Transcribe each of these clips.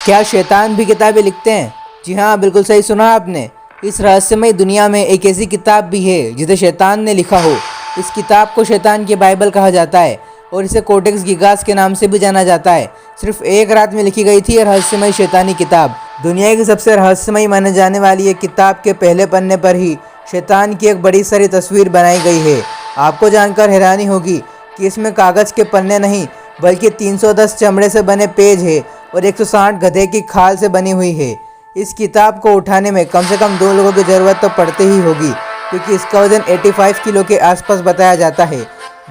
क्या शैतान भी किताबें लिखते हैं? जी हाँ, बिल्कुल सही सुना आपने। इस रहस्यमय दुनिया में एक ऐसी किताब भी है जिसे शैतान ने लिखा हो। इस किताब को शैतान की बाइबल कहा जाता है और इसे कोडेक्स गिगास के नाम से भी जाना जाता है। सिर्फ एक रात में लिखी गई थी यह रहस्यमय शैतानी किताब। दुनिया की सबसे रहस्यमय माने जाने वाली एक किताब के पहले पन्ने पर ही शैतान की एक बड़ी सारी तस्वीर बनाई गई है। आपको जानकर हैरानी होगी कि इसमें कागज़ के पन्ने नहीं बल्कि 310 चमड़े से बने पेज है और 160 गधे की खाल से बनी हुई है। इस किताब को उठाने में कम से कम 2 लोगों की ज़रूरत तो पड़ती ही होगी, क्योंकि इसका वजन 85 किलो के आसपास बताया जाता है।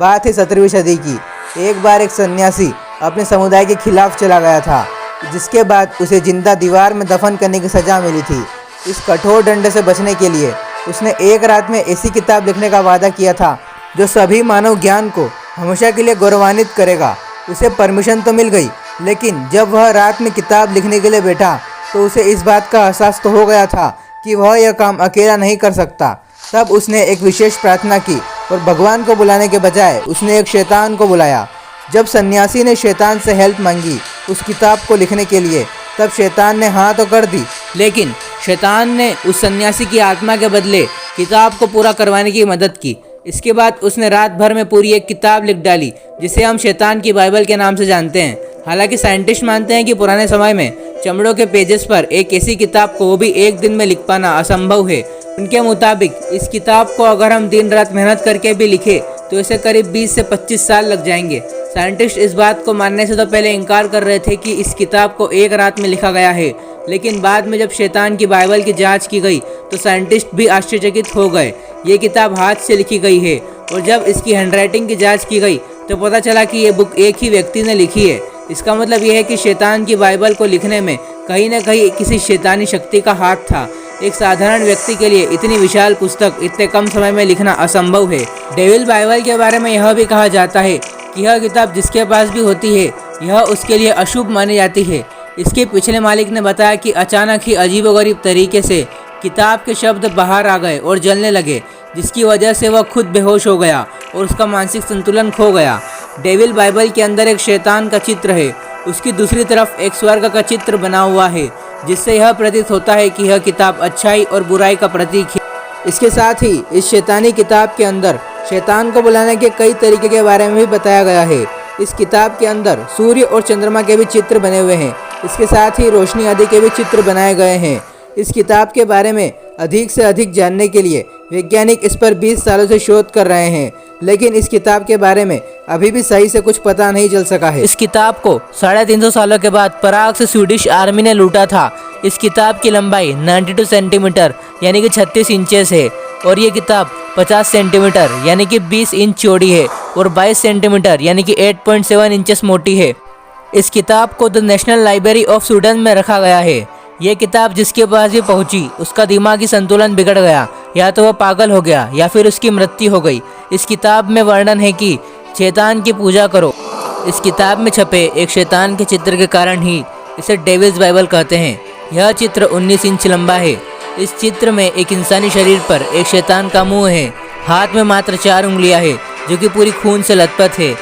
बात है 17वीं सदी की। एक बार एक सन्यासी अपने समुदाय के खिलाफ चला गया था, जिसके बाद उसे जिंदा दीवार में दफन करने की सज़ा मिली थी। इस कठोर दंड से बचने के लिए उसने एक रात में ऐसी किताब लिखने का वादा किया था जो सभी मानव ज्ञान को हमेशा के लिए गौरवान्वित करेगा। उसे परमिशन तो मिल गई, लेकिन जब वह रात में किताब लिखने के लिए बैठा तो उसे इस बात का एहसास तो हो गया था कि वह यह काम अकेला नहीं कर सकता। तब उसने एक विशेष प्रार्थना की और भगवान को बुलाने के बजाय उसने एक शैतान को बुलाया। जब सन्यासी ने शैतान से हेल्प मांगी उस किताब को लिखने के लिए, तब शैतान ने हाँ तो कर दी, लेकिन शैतान ने उस सन्यासी की आत्मा के बदले किताब को पूरा करवाने की मदद की। इसके बाद उसने रात भर में पूरी एक किताब लिख डाली, जिसे हम शैतान की बाइबल के नाम से जानते हैं। हालांकि साइंटिस्ट मानते हैं कि पुराने समय में चमड़ों के पेजेस पर एक ऐसी किताब को वो भी एक दिन में लिख पाना असंभव है। उनके मुताबिक इस किताब को अगर हम दिन रात मेहनत करके भी लिखे तो इसे करीब 20 से 25 साल लग जाएंगे। साइंटिस्ट इस बात को मानने से तो पहले इनकार कर रहे थे कि इस किताब को एक रात में लिखा गया है, लेकिन बाद में जब शैतान की बाइबल की जांच की गई तो साइंटिस्ट भी आश्चर्यचकित हो गए। ये किताब हाथ से लिखी गई है और जब इसकी हैंडराइटिंग की जांच की गई तो पता चला कि ये बुक एक ही व्यक्ति ने लिखी है। इसका मतलब यह है कि शैतान की बाइबल को लिखने में कहीं न कहीं किसी शैतानी शक्ति का हाथ था। एक साधारण व्यक्ति के लिए इतनी विशाल पुस्तक इतने कम समय में लिखना असंभव है। डेविल बाइबल के बारे में यह भी कहा जाता है कि यह किताब जिसके पास भी होती है यह उसके लिए अशुभ मानी जाती है। इसके पिछले मालिक ने बताया कि अचानक ही अजीबोगरीब तरीके से किताब के शब्द बाहर आ गए और जलने लगे, जिसकी वजह से वह खुद बेहोश हो गया और उसका मानसिक संतुलन खो गया। डेविल बाइबल के अंदर एक शैतान का चित्र है, उसकी दूसरी तरफ एक स्वर्ग का चित्र बना हुआ है, जिससे यह प्रतीत होता है कि यह किताब अच्छाई और बुराई का प्रतीक है। इसके साथ ही इस शैतानी किताब के अंदर शैतान को बुलाने के कई तरीके के बारे में भी बताया गया है। इस किताब के अंदर सूर्य और चंद्रमा के भी चित्र बने हुए हैं। इसके साथ ही रोशनी आदि के भी चित्र बनाए गए हैं। इस किताब के बारे में अधिक से अधिक जानने के लिए वैज्ञानिक इस पर 20 सालों से शोध कर रहे हैं, लेकिन इस किताब के बारे में अभी भी सही से कुछ पता नहीं चल सका है। इस किताब को 350 सालों के बाद पराग से स्वीडिश आर्मी ने लूटा था। इस किताब की लंबाई 92 सेंटीमीटर यानी कि 36 इंचेस है और ये किताब 50 सेंटीमीटर यानी कि 20 इंच चौड़ी है और 22 सेंटीमीटर यानी कि 8.7 इंचेस मोटी है। इस किताब को the national library of Sweden में रखा गया है। यह किताब जिसके पास भी पहुंची उसका दिमागी संतुलन बिगड़ गया, या तो वह पागल हो गया या फिर उसकी मृत्यु हो गई। इस किताब में वर्णन है कि शैतान की पूजा करो। इस किताब में छपे एक शैतान के चित्र के कारण ही इसे डेविल्स बाइबल कहते हैं। यह चित्र 19 इंच लंबा है। इस चित्र में एक इंसानी शरीर पर एक शैतान का मुंह है। हाथ में मात्र 4 उंगलियां हैं जो कि पूरी खून से लथपथ है।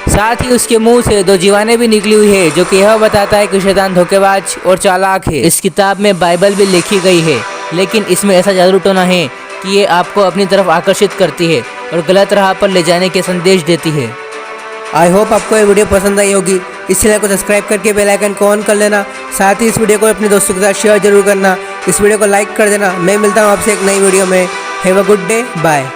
साथ ही उसके मुंह से 2 जीवानें भी निकली हुई है, जो कि यह बताता है कि शैतान धोखेबाज और चालाक है। इस किताब में बाइबल भी लिखी गई है, लेकिन इसमें ऐसा जादू टोना है कि ये आपको अपनी तरफ आकर्षित करती है और गलत राह पर ले जाने के संदेश देती है। आई होप आपको ये वीडियो पसंद आई होगी। इस चैनल को सब्सक्राइब करके बेल आइकन को ऑन कर लेना। साथ ही इस वीडियो को अपने दोस्तों के साथ शेयर जरूर करना। इस वीडियो को लाइक कर देना। मैं मिलता हूँ आपसे एक नई वीडियो में। Have a good day, bye.